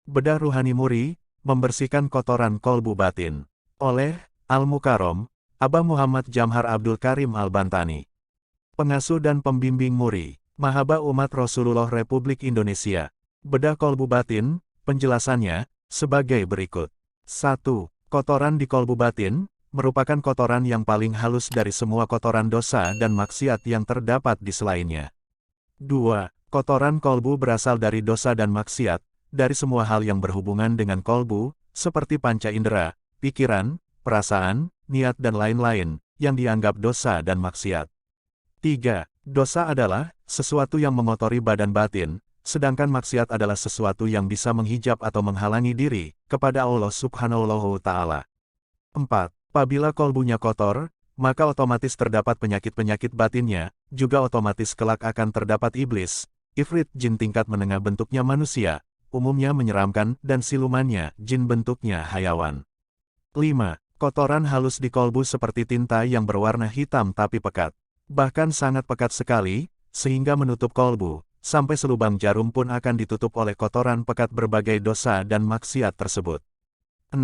Bedah Ruhani Muri, membersihkan kotoran kolbu batin. Oleh Al-Mukarrom, Abah Muhammad Jamhar Abdul Karim Al-Bantani. Pengasuh dan pembimbing Muri, Mahaba Umat Rasulullah Republik Indonesia. Bedah kolbu batin, penjelasannya, sebagai berikut. 1. Kotoran di kolbu batin, merupakan kotoran yang paling halus dari semua kotoran dosa dan maksiat yang terdapat di selainnya. 2. Kotoran kolbu berasal dari dosa dan maksiat, dari semua hal yang berhubungan dengan kolbu, seperti panca indera, pikiran, perasaan, niat dan lain-lain, yang dianggap dosa dan maksiat. 3. Dosa adalah sesuatu yang mengotori badan batin, sedangkan maksiat adalah sesuatu yang bisa menghijab atau menghalangi diri kepada Allah Subhanahu wa Ta'ala. 4. Apabila kolbunya kotor, maka otomatis terdapat penyakit-penyakit batinnya, juga otomatis kelak akan terdapat iblis, ifrit jin tingkat menengah bentuknya manusia, umumnya menyeramkan, dan silumannya, jin bentuknya hayawan. 5. Kotoran halus di kolbu seperti tinta yang berwarna hitam tapi pekat. Bahkan sangat pekat sekali, sehingga menutup kolbu, sampai selubang jarum pun akan ditutup oleh kotoran pekat berbagai dosa dan maksiat tersebut. 6.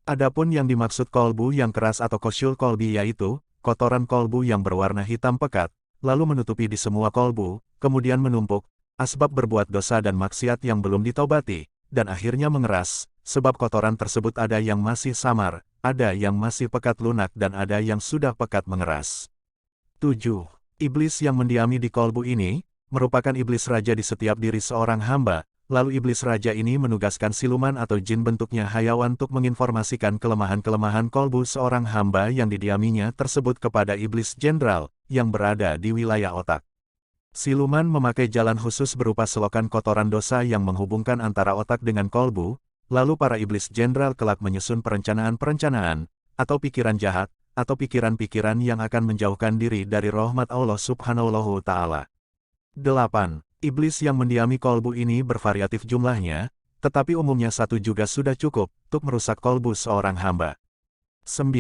Adapun yang dimaksud kolbu yang keras atau kosyul kolbi yaitu, kotoran kolbu yang berwarna hitam pekat, lalu menutupi di semua kolbu, kemudian menumpuk, asbab berbuat dosa dan maksiat yang belum ditaubati, dan akhirnya mengeras, sebab kotoran tersebut ada yang masih samar, ada yang masih pekat lunak dan ada yang sudah pekat mengeras. 7. Iblis yang mendiami di kolbu ini, merupakan iblis raja di setiap diri seorang hamba, lalu iblis raja ini menugaskan siluman atau jin bentuknya hayawan untuk menginformasikan kelemahan-kelemahan kolbu seorang hamba yang didiaminya tersebut kepada iblis jenderal, yang berada di wilayah otak. Siluman memakai jalan khusus berupa selokan kotoran dosa yang menghubungkan antara otak dengan kolbu, lalu para iblis jenderal kelak menyusun perencanaan-perencanaan, atau pikiran jahat, atau pikiran-pikiran yang akan menjauhkan diri dari rahmat Allah Subhanahu wa Ta'ala. 8. Iblis yang mendiami kolbu ini bervariatif jumlahnya, tetapi umumnya satu juga sudah cukup untuk merusak kolbu seorang hamba. 9.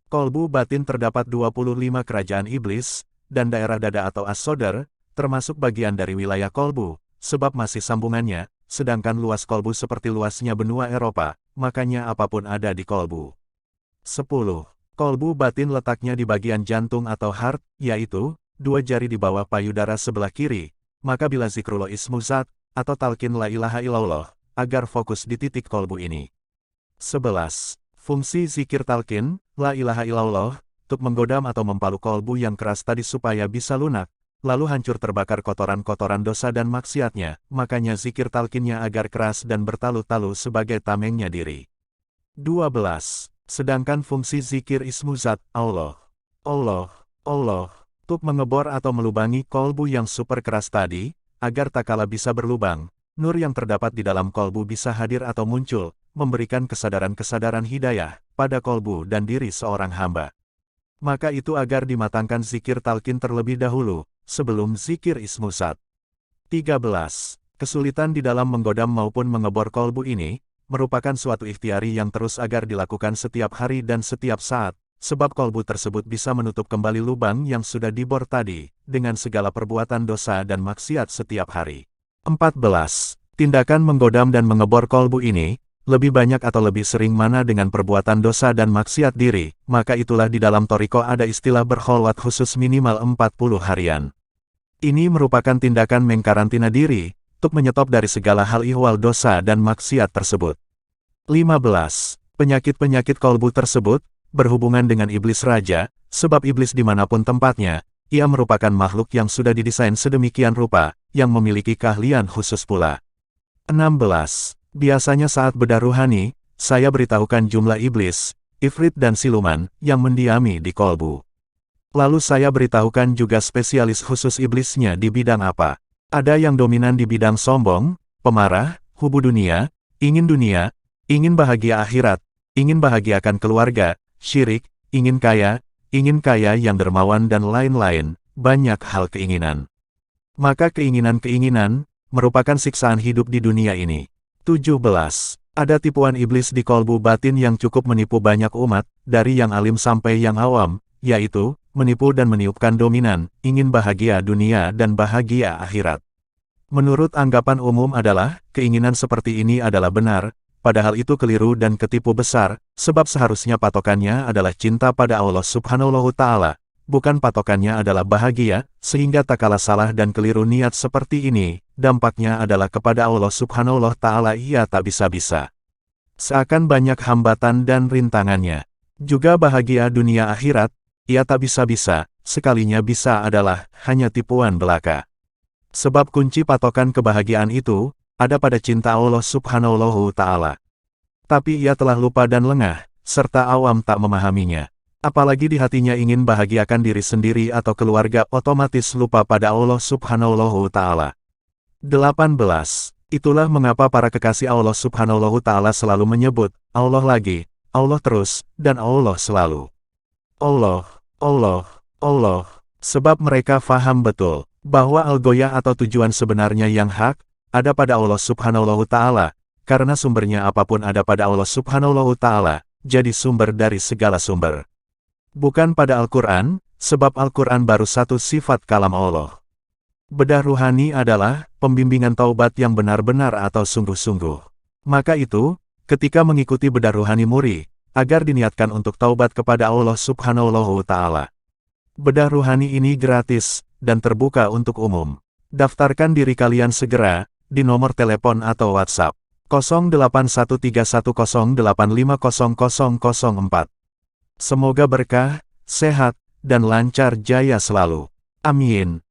Kolbu batin terdapat 25 kerajaan iblis, dan daerah dada atau as-sodar, termasuk bagian dari wilayah kolbu, sebab masih sambungannya, sedangkan luas kolbu seperti luasnya benua Eropa, makanya apapun ada di kolbu. 10. Kolbu batin letaknya di bagian jantung atau heart, yaitu, 2 jari di bawah payudara sebelah kiri, maka bila zikrullah ismu zat, atau talqin la ilaha illallah, agar fokus di titik kolbu ini. 11. Fungsi zikir talqin, la ilaha illallah, untuk menggodam atau mempalu kolbu yang keras tadi supaya bisa lunak, lalu hancur terbakar kotoran-kotoran dosa dan maksiatnya, makanya zikir talqinnya agar keras dan bertalu-talu sebagai tamengnya diri. 12. Sedangkan fungsi zikir ismu zat, Allah, Allah, Allah, untuk mengebor atau melubangi kolbu yang super keras tadi, agar tak kala bisa berlubang, nur yang terdapat di dalam kolbu bisa hadir atau muncul, memberikan kesadaran-kesadaran hidayah, pada kolbu dan diri seorang hamba. Maka itu agar dimatangkan zikir talqin terlebih dahulu, sebelum zikir ismu zat. 13. Kesulitan di dalam menggodam maupun mengebor kolbu ini, merupakan suatu ikhtiari yang terus agar dilakukan setiap hari dan setiap saat, sebab kolbu tersebut bisa menutup kembali lubang yang sudah dibor tadi, dengan segala perbuatan dosa dan maksiat setiap hari. 14. Tindakan menggodam dan mengebor kolbu ini, lebih banyak atau lebih sering mana dengan perbuatan dosa dan maksiat diri, maka itulah di dalam toriko ada istilah berkholwat khusus minimal 40 harian. Ini merupakan tindakan mengkarantina diri, untuk menyetop dari segala hal ihwal dosa dan maksiat tersebut. 15. Penyakit-penyakit kolbu tersebut, berhubungan dengan iblis raja, sebab iblis dimanapun tempatnya, ia merupakan makhluk yang sudah didesain sedemikian rupa, yang memiliki keahlian khusus pula. 16. Biasanya saat bedah ruhani, saya beritahukan jumlah iblis, ifrit dan siluman, yang mendiami di kolbu. Lalu saya beritahukan juga spesialis khusus iblisnya di bidang apa. Ada yang dominan di bidang sombong, pemarah, hubu dunia, ingin bahagia akhirat, ingin bahagiakan keluarga, syirik, ingin kaya yang dermawan dan lain-lain, banyak hal keinginan. Maka keinginan-keinginan, merupakan siksaan hidup di dunia ini. 17. Ada tipuan iblis di kolbu batin yang cukup menipu banyak umat, dari yang alim sampai yang awam, yaitu, menipu dan meniupkan dominan, ingin bahagia dunia dan bahagia akhirat. Menurut anggapan umum adalah, keinginan seperti ini adalah benar, padahal itu keliru dan ketipu besar, sebab seharusnya patokannya adalah cinta pada Allah Subhanahu wa Ta'ala, bukan patokannya adalah bahagia, sehingga tak kalah salah dan keliru niat seperti ini, dampaknya adalah kepada Allah Subhanahu wa Ta'ala ia tak bisa-bisa. Seakan banyak hambatan dan rintangannya. Juga bahagia dunia akhirat, ia tak bisa-bisa, sekalinya bisa adalah hanya tipuan belaka. Sebab kunci patokan kebahagiaan itu, ada pada cinta Allah Subhanahu wa Ta'ala. Tapi ia telah lupa dan lengah, serta awam tak memahaminya. Apalagi di hatinya ingin bahagiakan diri sendiri atau keluarga, otomatis lupa pada Allah Subhanahu wa Ta'ala. 18. Itulah mengapa para kekasih Allah Subhanahu wa Ta'ala selalu menyebut, Allah lagi, Allah terus, dan Allah selalu. Allah, Allah, Allah. Sebab mereka faham betul, bahwa al-ghoyah atau tujuan sebenarnya yang hak, ada pada Allah Subhanahu wa Ta'ala, karena sumbernya apapun ada pada Allah Subhanahu wa Ta'ala, jadi sumber dari segala sumber. Bukan pada Al-Quran, sebab Al-Quran baru satu sifat kalam Allah. Bedah ruhani adalah pembimbingan taubat yang benar-benar atau sungguh-sungguh. Maka itu, ketika mengikuti bedah ruhani muri, agar diniatkan untuk taubat kepada Allah Subhanahu wa Ta'ala. Bedah ruhani ini gratis, dan terbuka untuk umum. Daftarkan diri kalian segera, di nomor telepon atau WhatsApp, 081310850004. Semoga berkah, sehat, dan lancar jaya selalu. Amin.